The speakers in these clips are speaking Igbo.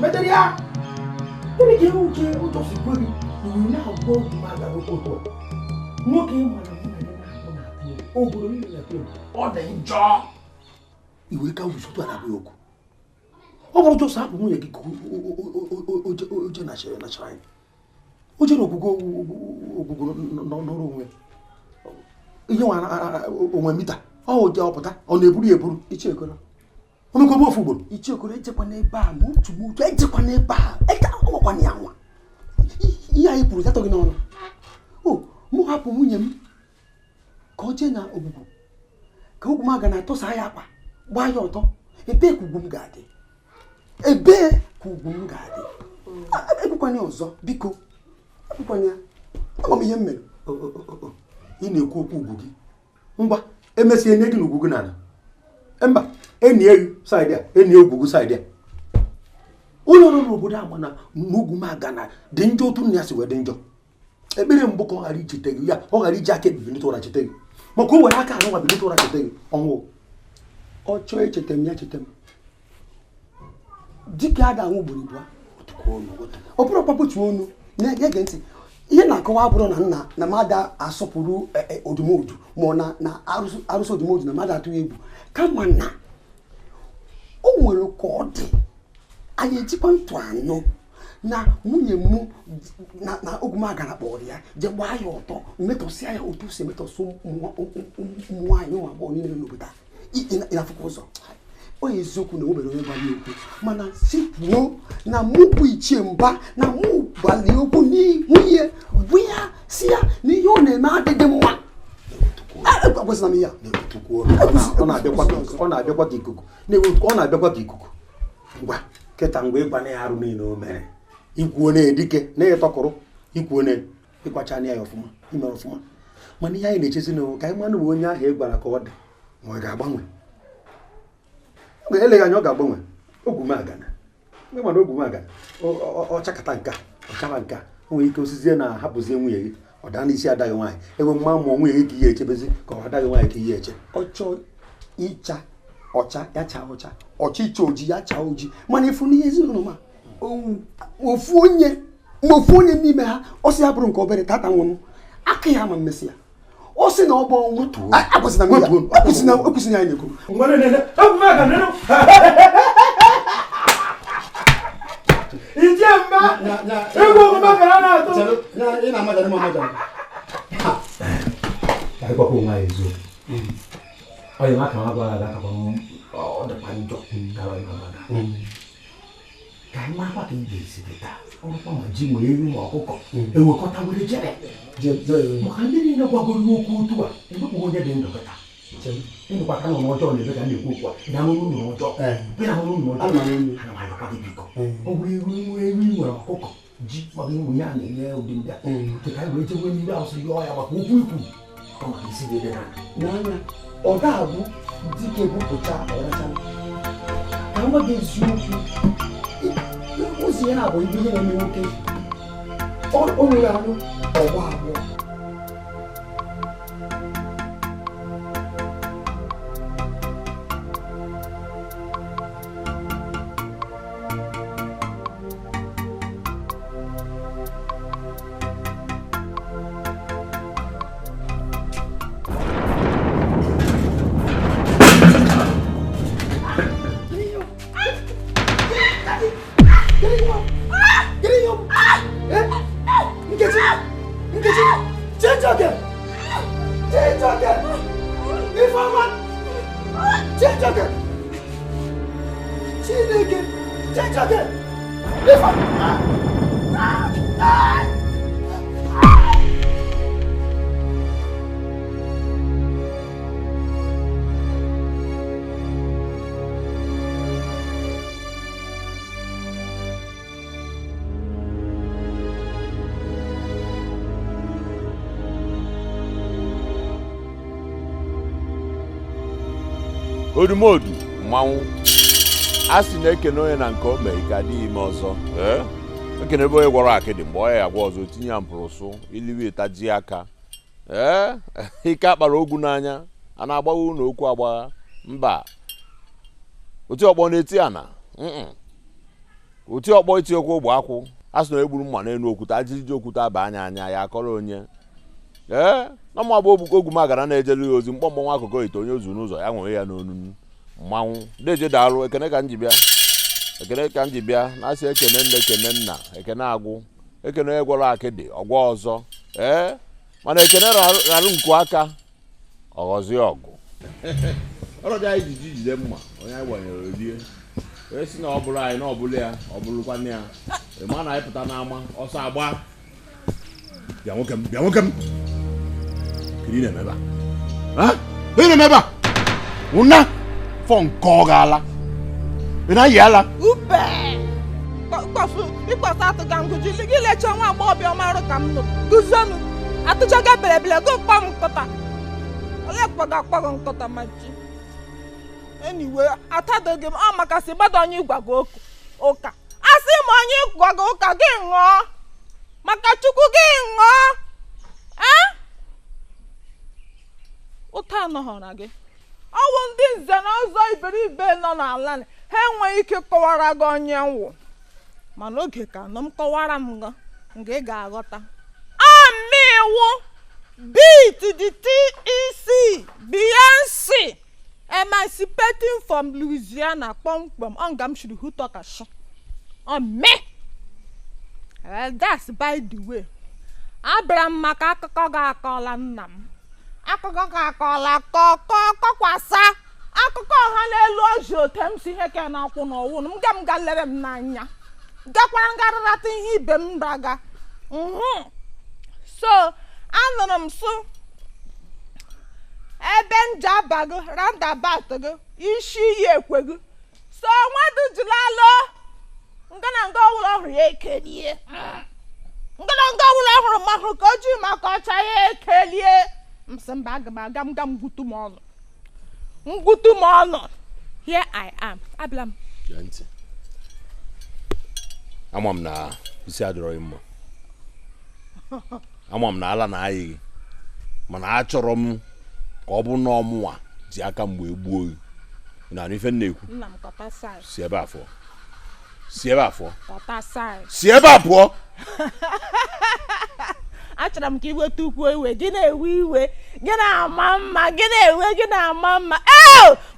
Meteria. Kini ke o to fi gbe mi na go ma ga ko to. Mo ke mo na na to. O buru ni na to. O de njo. Iwe ka wu so to ala bi oku. O buru to sa bu mu ye ki o je na shrine. O je no gugu no onwe. Ihe wa onwe mita. O je oputa. O na eburu ichi ekoro. Ome ko bo fugboro. Ichi ekoro ejekwa na ebe a, mo tumu ejekwa na ebe a. Eta o kwa ni anwa. Ihe anyị pụrụ zatọ gị n'ọnụ. O, mụ hapụ nwunye m ka o jee na ogbugbu. Ka ogwu m aga na atọsa ya akpa, gbaa ya ọtọ. Ebee ka ugwu m ga-adị? Ebee ka ugwu m ga-adị? Ekwukwana ọzọ, biko. Ekwukwana ya. Ama m ihe m mere. Ị na-ekwu okwu ugwu gị. Ngwa, emesi enye gị n'ugwu gị n'ala. Mba, enyi eyu side a, enyi ogwugwu side a. Ụlọ ọrụ n'obodo a mana n'ugwu m aga na dị njọ otu nna ya si wee dị njọ. Ekpere mbụ ka ọ ghara ichete gị, ya ọ ghara iji aka ebibilite ụra chete gị. Maka o were aka anụ nwa bilite ụra chete gị, ọnwụ. Ọ chọọ echete m ya chete m. Dike ada anwụ gburu ibu a, ọ bụrụ ọkpapụtu onu, na-ege ntị. Ihe na-akọwa abụrụ na nna na mmadụ asọpụrụ odumodu ma na arụsị odumodu na mmadụ atụ egwu. Kama na o nwere ka ọ dị. Anyị ejikwa ntụ anọ na nwunye m na ogwumaga na kpọrọ ya je gbaa ya ọtọ metọsịa ya otu si metọsụ nwaanyị nwa agbọghọ niile n'obodo ị na-afụkwa ụzọ. Onye eziokwu na obere onye gbali okwu mana sipuo na mụ bụ Ichie Mba na mụ gbali okwu n'ihu ihe bụ ya si ya na ihe ọ na-eme adịghị mma. Akwesịna m ya ọ na-abịakwa ka ikuku. Ọ na-abịakwa ka ikuku. Ngwa keta ngwa ịgba ya arụ niile o mere. Ikwuo na-edike na-etọkụrụ ikwuo na-ịkwacha anya ya ọfụma ime ọfụma. Mana ihe anyị na-echezi na ka anyị manụ bụ onye ahụ ịgbara ka ọ dị ma ọ ga-agbanwe. Eleghị anya ọ ga-agbanwe. Ogwumagana mana ogwumagana ọ chakata nka ọchaba nka o nwere ike osizie na hapụzie nwunye gị ọ daa n'isi adaghị nwaanyị enwe mma mụọ nwunye gị ka ihe echebezi ka ọ adaghị nwaanyị ka ihe eche. Ọ chọọ ịcha ọcha ya chaa ọcha, ọcha iche oji ya chaa oji. Mana ifu n'ihe ezinụlọ ma ofu onye n'ime ha ọ sị ya bụrụ nke obere tata nwa m aka ya ma mmesi ya ọ sị na ọ bụ ọnwụ akwụsịna m ya ekwusịna ya na-ekwu Ichie Mba egwu ogwumagana na-atụ ị na-amajara m amajara ka ịgbakọ onwe anyị ezo onye maka nwa gwara aga kakwa ọ dịkwa njọ gara ịmamaga ka anyị makwa ka ị ga-esi dịta ọrụkwa ma ji ma ewu ma ọkụkọ ewekọta were jere maka ndị niile gwagoro okwu otu a ebepụghị onye dị ndụ kịta ịnụkwa ka nọ n'ọjọọ na-ebe ka na-ekwu okwu a na ahụrụ ụlọ ọjọọ bịa ahụrụ ụlọ ọjọọ ana m ayọkwa gị biko ọ bụrụ ewu nwere ọkụkọ ji maka ịnwe ya na-enye ụdị ndị a ka anyị wee chekwe ndị ahụ sị yọọ ya maka okwu ikwu ọ maka isi dị n'anya ọ ga-abụ dike bupụta ọracha ka nwa gị eziokwu ozi ya na-abụ ibe ihe na-eme nwoke o nwere anụ ọgba abụọ. Odumodu mmanwụ a sị na-ekene onye na nke o mee ka dị ime ọzọ ekene ebe onye gwara akịdị mgbe ọ ya agwa ọzọ tinye ya mpụrụsụ iliwe itaji aka ike akpara ogwu n'anya a na-agbawa unu okwu agbagha mba oti ọkpọ na-eti ana oti ọkpọ iti okwu ogbo akwụ asị na egburu mma n'elu okwute ajiji okwute aba anya ya akọrọ onye na mma bụ ogwumagara na-ejelu ya ozi mkpọmkpọ nwa akụkọ ite onye ozu n'ụzọ ya nwere ya n'onu mmanwụ deje daalụ ekene ka m ji bịa na-asị ekene nne ekene nna ekene agwụ ekene onye gwọrọ akịdị ọgwọ ọzọ mana ekene rarụ nku aka ọghọzi ọgụ ọrọdị anyị jide mma onye anyị gbanyere rie wee sị na ọ bụrụ anyị na ọ bụrụ ya ọ bụrụkwana ya ịma na anyị pụta n'ama ọsọ agba bịa nwoke m kiri na-emeba ụna fọ nke ọ gaala ị na-ayị ala ube ịkpọsa atụga ngụji gị lecha nwa agbọghọbịa ọmarụ ka m nụ guzonu atụchaga belebele go kpọ m nkụta onye kpọga akpọgọ nkụta ma ji anyway atadoghị m ọ maka sị gbado onye ịgwago ụka asị m onye ịgwago ụka gị ṅụọ maka Chukwu gị ṅụọ ụta anọghọra gị ọwụ ndị nze na ọzọ iberibe nọ n'ala ha enweghị ike kọwara gị onye nwụ mana oge ka nọ m kọwara m nga ị ga-aghọta amịwụ beat the TEC Beyonce emancipating from Louisiana kpọmkwem ọnga m shiri hutọkashi ome that's by the way abịara m maka akụkọ ga-akọla nna m akụkọ ga-akọla kọkwasa akụkọ ọha n'elu ọjị ote m si ihe ka na-akwụ n'ọwụ m ga lere m n'anya gakwara ngarịrata ihe ibe m raga so anụrụ m so ebe m ji abago roundabout gị isi iyi ekwe gị so nwadụ jilalo ngana nga ọwụrụ ọhụrụ ya ekelie ngana nga ọwụrụ ọhụrụ mahụrụ ka o ji maka ọcha ya ekelie msị mba aga m ngwutu m ọnụ here I am abịala m ama m na isi adịrọghị mma ama m na ala na ayị mana achọrọ m ka ọ bụ na ọmụnwa ji aka mgbe egbuo gị na ife na-ekwu si ebe a pụọ achọrọ m ka iweta ukwu iwe gị na-ewe iwe gị na-ama mma gị na-ewe gị na-ama mma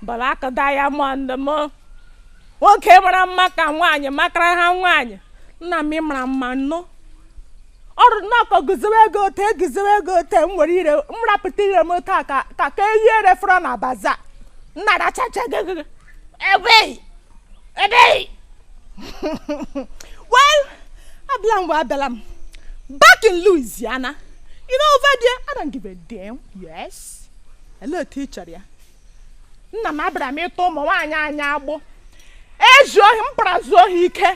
bara aka diamond m nwoke mara mma ka nwaanyị makara ha nwaanyị nna m mara mma nnọọ ọrụ nnọkọ guzowe ego ote m nwere ire m rapụta ire m taa ka eyi erefọrọ na baza nna rachacha gị ebe well abịala m back in Louisiana over there I don't give a damn. Yes, hello teacher ya nna m abịara m ịtụ ụmụ nwaanyị anya agbụ ezu ohi m kpara zuo ohi ike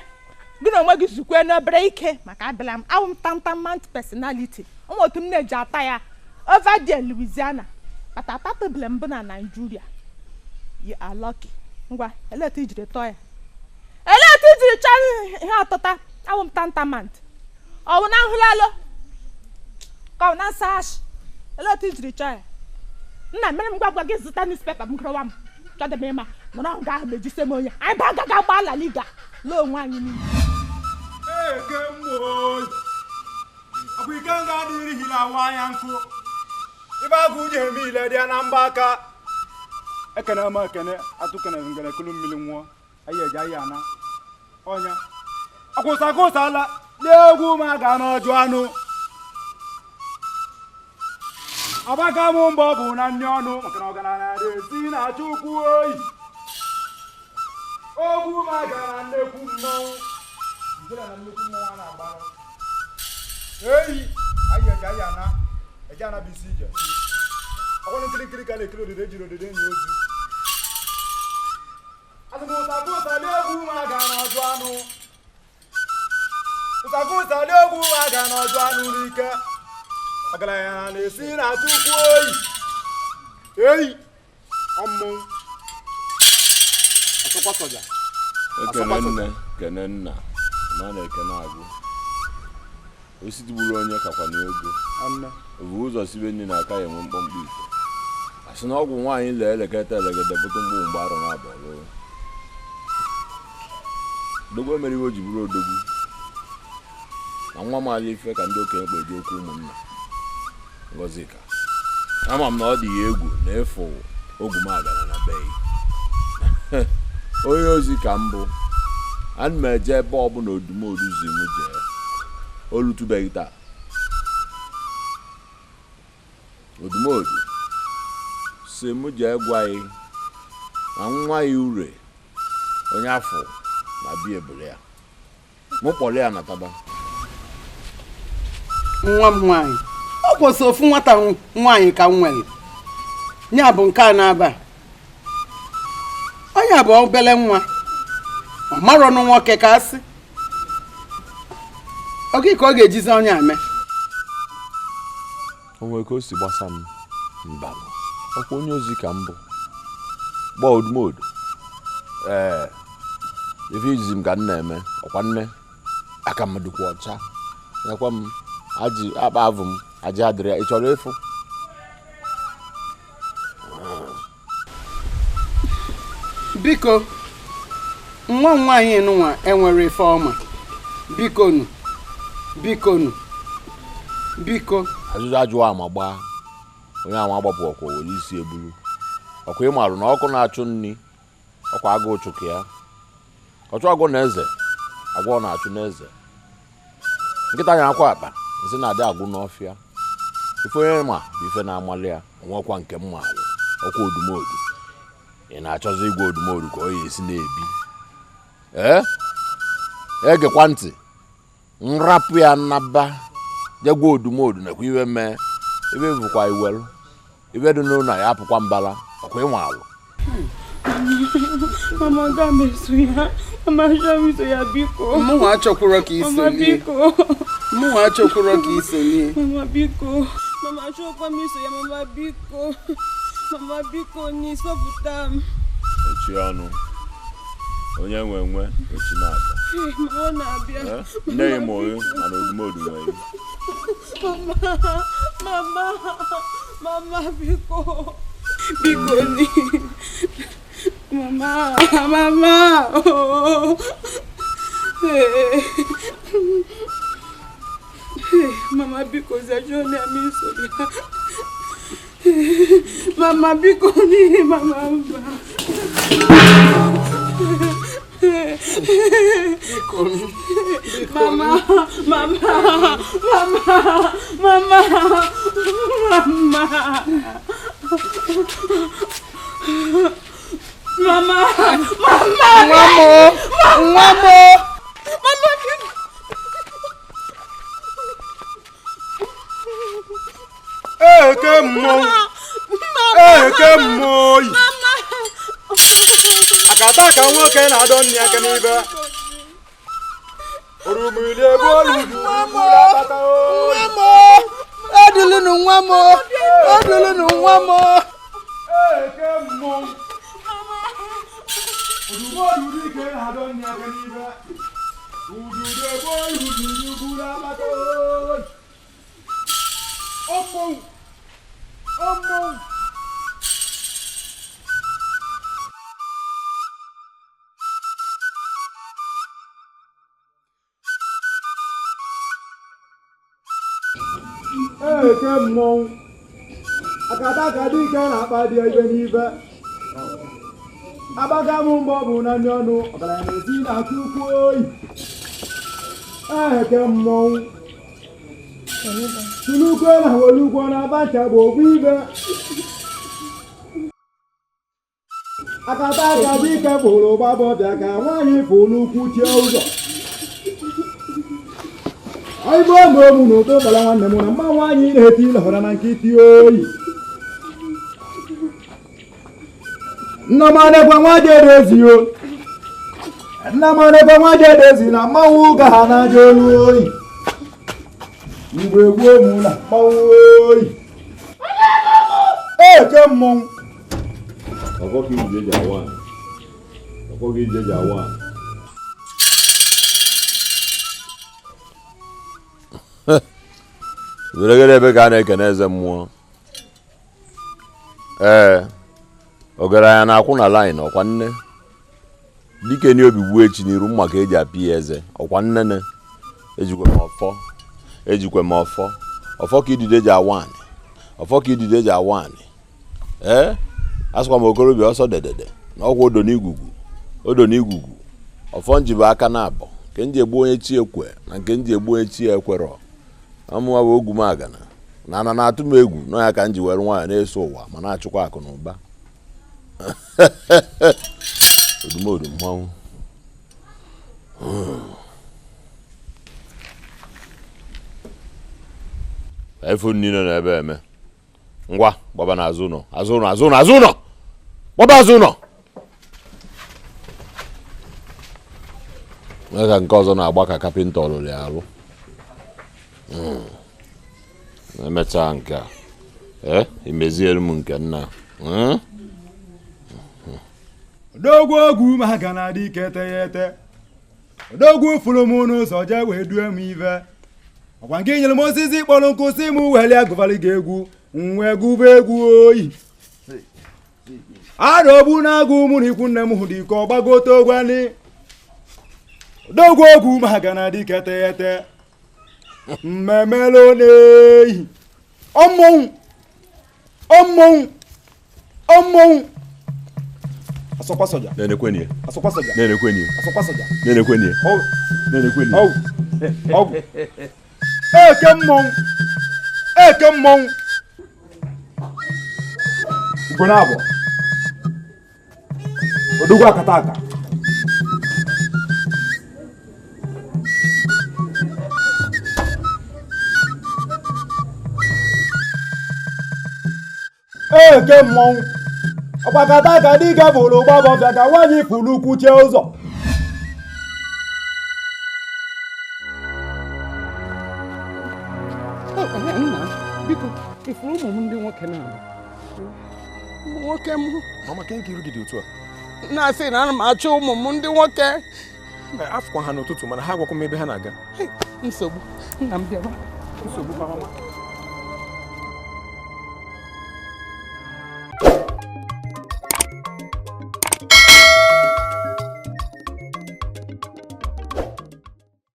gị na onwe gị zukwe n'obere ike maka abịala m awụ m tantamant personality ụmụ otu m na-eji ata ya over there Louisiana kpata atatụbile mbụ na Nigeria. You are lucky. Ngwa eleta ijiri tọọ ya eleta ijiri chọọ ihe ọtụta awụ m tantamant ọ bụ na nhụlalụ ka ọ na sash eleta ijiri chọọ ya nna mere m gwagwa gị zụta newspaper m gụrụwa m chọdebe ịma nọrọ m ga ahụ mejise m onye anyị ba agaga agba ala liga lee onwe anyị niile ọ bụ ike nga adịghị hila nwa anya nkụ ibe agụ unye eme ile dị ya na mba aka ekene m ekene atụkene ngere kulu mmiri nwụọ ayi eji ayi ana ọnya akwụsala n'egwu ma ga n'ọjụ anụ agbaka m mbọ bụ na nne ọnụ maka na ọgaranya na-esi na Chukwu oyi ogwu ma gara nnekwu mmọnwụ njere na nnekwu mmọnwụ a na-agbarụ eyi ayi eji ana bisi ije ọkwụrụ nkirikiri ka na-ekiri odide jiri odide enyi ozu asịmụsakụsali egwu ma ga n'ọjụ anụ ụsakụsali egwu ma ga n'ọjụ anụ n'ike ọgaranya na-esi na Chukwu oyi eyi ọmmụnwụ asọkwa soja ekene nne kene nna ma na-ekene agụ osi tigburu onye kakwa n'ogo obu ụzọ sibe nri na aka ya enwe mkpọmkpọ ite asị na ọgwụ nwaanyị lee elekọta elegede bụtụ mgbu mgbe arụ na-abụọ Dogo mere iwe ji bụrụ odogwu. Na nwa maala ife ka ndị okenye kpeji okwu ụmụnna. Ngozika. Ama m na ọ dị ya egwu na efu ogumagara na be. Onye ozi ka mbụ. Ana m eje ebe ọbụla odumodu zi m jee. Olutubeghị taa. Odumodu si m jee gwa ya na nwa ya ure onye afọ na bịa ebule ya. Mụ kpọrọ ya na taba. Nwa m nwaanyị ọ kwụsị ofu nwata nwaanyị ka m nwere nya bụ nke a na-aba onye bụ obele nwa ọ marọ nụ nwoke ka asị oge ka ọ ga-ejizi onye ame O nwere ka o si gbasa m mba ọkwa onye ozi ka mbụ gba odumodu ife ijizi m ka m na-eme ọkwa nne aka m dịkwa ọcha nyekwa m aji akpa avụ m aji adịrị ya ị chọrọ ịfụ biko nwa nwaanyị nụnwa enwere ife ọma bikonu bikonu biko azụzụ ajụwa ama gbaa onye ama agbapụ ọkwa were isi ebulu ọkwa ịmarụ na ọkụ na-achụ nni ọkwa agụụ chụkụ ya ọchụ agwọ na eze agwọ na-achụ n'eze nkịta anya akwa akpa nsị na-adị agwụ n'ọfịa ife onye ma bụ ife na-amalị ya onwekwa nke m maalụ ọkwa odumodu ị na-achọzi igwe odumodu ka ọ ya esi na-ebi egekwa ntị nrapụ ya nnaba jegwa odumodu nakwa iwe mee ebe bụkwa iwelu ebe dị n'ụlọ ya apụkwa mbala ọkwa ịnwa alụ Mama gamesu ya. Mama jamiso ya biko. Mụnwa achọkwụrọ ka iso nie. Mụnwa achọkwụrọ ka iso nie. Mama biko. Mama achọkwa m iso ya mama biko. Mama biko ni sọpụta m. Echi ọnụ onye nwe echi na-aka. Mama ọ na-abịa. Nne ya ma onye mana odumodu nwe Mama biko. Biko ni. Mama. Oh. Hey. Mama biko zajoni amiso ya. Mama biko ni mama. Akata ka nwoke na-adọ nne aka n'ibe orumuli ebe oludu abata Odulunu nwa mo eke mmụọ odumodu dike na-adọ nne aka n'ibe ududu ebe oludu abata ọmụ eke mmọnwụ akata ka dike na-akpa dị ebe n'ibe abaga m mbọ bụ na ndị ọnụ ọgaranya na-esi na-akụ ukwu oyi eke mmọnwụ tulukwe na welugwo na abacha bụ ogbu ibe akata ka dike pụrụ gbabọbịa ka nwaanyị pụrụ ukwu chie ụzọ Aibo mu no to bala nwanne m na mma nwaanyị na-eti ilehọra na nkịtị oyi Nnamanekwa nwa jedezi o Nnamanekwa nwa jedezi na mmanwụ ga ha na aja olu oyi mgbe gboo mụ na mmanwụ oyi eke mmọnwụ ọkọkọ ijeji awa Weregere ebe ka a na-ekene eze mmụọ ọgaranya na-akwụ na line ọkwa nne dike ni obi gbuo echi n'iru mma ka eji apị ya eze ọkwa nnene ejikwe m ọfọ ka idide ji awani ọfọ ka idide ji awani asụkwa m okorobịa ọsọ dedede na ọkwa odo n'igugu ọfọ njibe aka na abọ nke nji egbu onye chi ekwe na nke nji egbu onye chi ekwerọ amụwa bụ ogumagana na ana na-atụ m egwu nọ ya ka nji were nwaanyị na-eso ụwa ma na-achụkwa akụ na ụba odumodu mmanwụ iPhone niile na ebe eme ngwa gbaba na azụ ụlọ gbaba azụ ụlọ mee ka nke ọzọ na-agba ka kapịnta ọlụlụ ya alụ emechaa nke a imeziere m nke nna odogwu ogwu ma ga na dị ike ete odogwu fụrụ m n'ụzọ jee wee due m ive ọkwa nke nyere m osisi kpọrọ nkụ si m weli agụvalị ga egwu nwee gụba egwu oyi arọgbu na-agụ mụ na ikwu nne m hụ dị ike ọgbagote ogwani odogwu ogwu ma ga na dị ike ete mmemelo n'eyi ọmmọnwụ asọkwa soja na-enekwenye asọkwa soja na-enekwenye asọkwa soja na-enekwenye na-enekwenye ọgwụ eke mmọnwụ ugbo na-abụ odogwu akata aka eke mmọnwụ ọgbakata aka dike bụrụ gbabọbịa ka nwaanyị fụrụ kwuchie ụzọ biko ifuru ụmụ m ndị nwoke na-abụ nwoke m mama ka nke iru gị dị otu a na-asị na ana m achọ ụmụ m ndị nwoke afụkwa ha n'ụtụtụ mana ha agwakwa m ebe ha na-aga nsogbu nna m bịara nsogbu mama